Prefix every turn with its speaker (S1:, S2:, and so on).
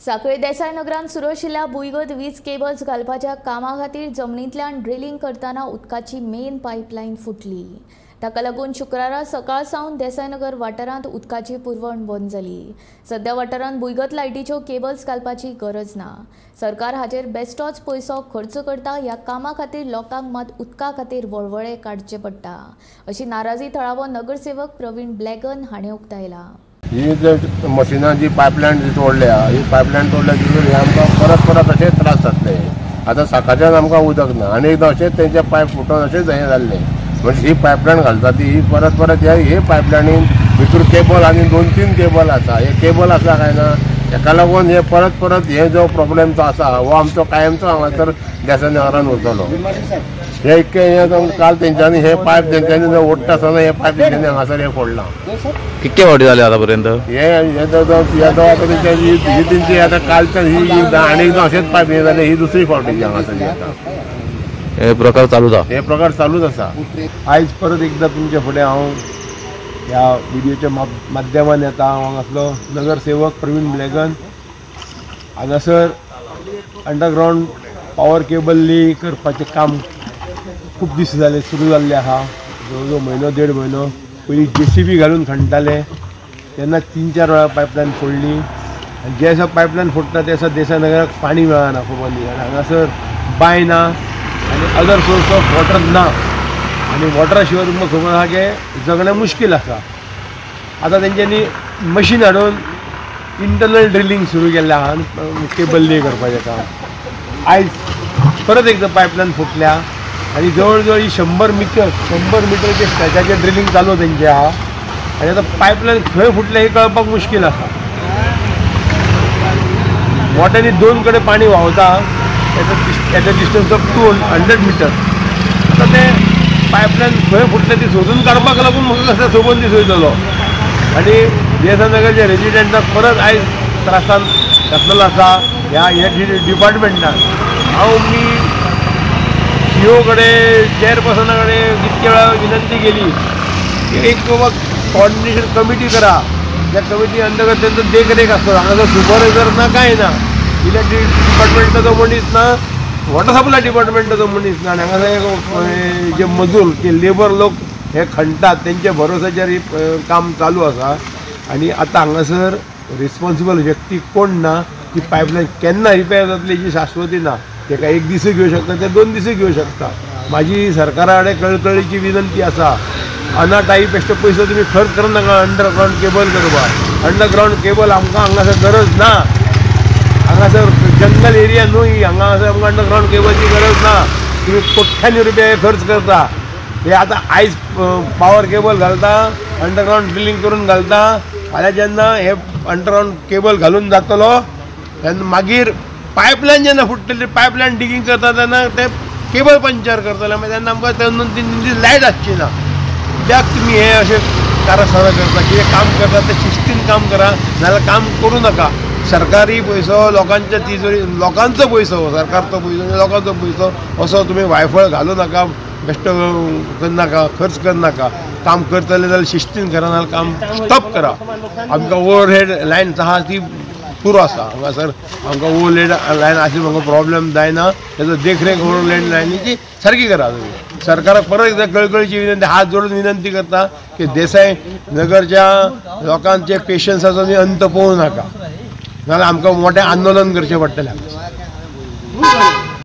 S1: सांखळी देसाई नगरात सुरू आशिल्ल्या भुंयगत वीज केबल्स घालपाच्या कामा खातीर जमनींतल्यान ड्रिलिंग करताना उदकाची मेन पायपलायन फुटली। ताका लागून शुक्रारा सकाळ सावन देसाईनगर वाठारांत उदकाची पुरवण बंद जाली। सध्या वाठारांत भुंयगत लायटीच्यो केबल्स घालपाची गरज ना। सरकार हाचेर बेस्टोच पयसो खर्च करता। ह्या कामा खातीर लोकांक मात उदका खातीर वळवळे काडचे पडटा अशी नाराजी थळावो नगरसेवक प्रवीण ब्लॅगन हाणें उक्तायला।
S2: ही जर मशिनां जी पायपलायन तोडल्या ही पायपलायन तोडल्या तितून आमकां परत परत अशें त्रास जातले। आतां सकाळच्यान आमकां उदक ना आनी एकदां अशेंच तेंचे पायप फुटोन अशेंच हें जाल्लें। म्हणजे ही पायपलायन घालता ती ही परत परत हे पायपलायनीन भितर केबल आनी 2-3 केबल आसा। हे केबल आसा काय ना हेका लागून हे परत परत हे जो प्रॉब्लेम जो आसा हो आमचो कायमचो हांगासर देसाई नगरान उरतलो। हे इतकें काल तेंच्यांनी हे पायप तेंच्यांनी जर ओडटा आसतना हे पायप तेंच्यांनी हांगासर हे फोडलां।
S3: कितके फावटी जाले आतां पर्यंत
S2: हे आतां तेंची आतां कालच्यान ही आनी एकदां अशेंच पायप हे जाले ही दुसरी फावटी हांगासर आतां
S3: हे प्रकार चालूच आसा।
S2: हे प्रकार चालूच आसा।
S4: आयज परत एकदां तुमचे फुडें हांव ह्या व्हिडिओच्या माध्यमान येता। हांव हांगासलो नगरसेवक प्रवीण ब्लॅगन। हांगासर अंडरग्रावंड पावर केबल ली करपाचें काम खूब दीस जाले सुरू जाल्लें आहा। जवळ जवळ म्हयनो 1.5 म्हयनो पयलीं JCB घालून खणटाले तेन्ना 3-4 वेळा पायपलायन फोडली आनी जे दिसा पायपलायन फोडटा ते दिसा देसाई नगराक पाणी मेळना खूब आनी हांगासर बांय ना आनी अदर सोर्स ऑफ वॉटर ना आनी वॉटरा शिवाय तुमकां खबर आहा की जगणें मुश्कील आसा। आतां तेंच्यांनी मशीन हाडून इंटरनल ड्रिलिंग सुरू केल्लें आहा आनी केबल ले करपाचें काम। आयज परत एकदां पायपलायन फुटल्या आनी जवळ जवळ ही 100 मिटरच्या स्ट्रेचाचेर ड्रिलिंग चालू तेंचें आहा आनी आतां पायपलायन खंय फुटल्या हें कळपाक मुश्कील आसा। वॉटांनी 2 कडेन पाणी व्हांवता at a distance of 200 metre. आतां तें पायपलायन खंय फुटलें ती सोदून काडपाक लागून म्हाका कसो सबंद दीस वयतलो आनी देसाई नगरच्या रेजिडेंटाक परत आयज त्रासान घातलेलो आसा ह्या डिपार्टमेंटान। मी CO कडेन चेअरपर्सना कडेन कितके वेळा विनंती केली की एक बाबा कॉर्डिनेशन कमिटी करा। त्या कमिटी अंतर्गत त्यांचं देखरेख असतो। हांगासर सुपरवायझर ना काय ना, इलेक्ट्रिक डिपार्टमेंटाचो मनीस ना, वॉटर सप्लाय डिपार्टमेंटाचो मनीस ना। हांगासर जे मजूर ते लेबर लोक हे खणटात तेंच्या भरोसाचेर ही काम चालू आसा आनी आतां हांगासर रिस्पॉन्सिबल व्यक्ती कोण ना। ती पायपलायन केन्ना रिपेर जातली हेची शाश्वती ना। तेका 1 दीस घेवं शकता ते 2 दीस घेवं शकता। माझी सरकारा कडेन कळकळीची विनंती आसा अनाटाई पेक्षा पयसो तुमी खर्च करूं नाका अंडरग्रावंड केबल करपाक। अंडरग्रावंड केबल आमकां हांगासर गरज ना। हांगासर जंगल एरिया न्हू ही, हांगासर आमकां अंडरग्रावंड केबलची गरज ना। तुमी कोट्यांनी रुपया खर्च करता। हे आतां आयज पावर केबल घालता अंडरग्रावंड ड्रिलिंग करून घालता फाल्यां जेन्ना हे अंडरग्रावंड केबल घालून जातलो तेन्ना मागीर पायपलायन जेन्ना फुटतली पायपलायन डिगिंग करता तेन्ना ते केबल पंक्चर करतले मागीर तेन्ना आमकां 2-3 दीस लायट आसची ना। कित्याक तुमी हे अशें कारस्थाना करता कितें काम करता ते शिस्तीन काम करा नाजाल्यार काम करूं नाका। सरकारी पैसो लोकांच्या तिजोरी लोकांचो पैसो सरकारचो पैसो लोकांचो पैसो असो तुमी वायफळ घालूं नाका, बेश्ट करनाका, खर्च करनाका। काम करतले जाल्यार शिस्तीन करा नाजाल्यार काम स्टॉप करा। आमकां ओवरहेड लायन आहा ती पुरो आसा। हांगासर आमकां ओवरहेड लायन आसली म्हाका प्रॉब्लेम जायना। तेजो देखरेख ओवरहेड लायनीची सारकी करा तुमी। सरकाराक परत एकदां कळकळीची विनंती हात जोडून विनंती करता की देसाई नगरच्या लोकांचे पेशन्साचो अंत पळोवं नाका नाजाल्यार आमकां मोठें आंदोलन करचें पडटलें।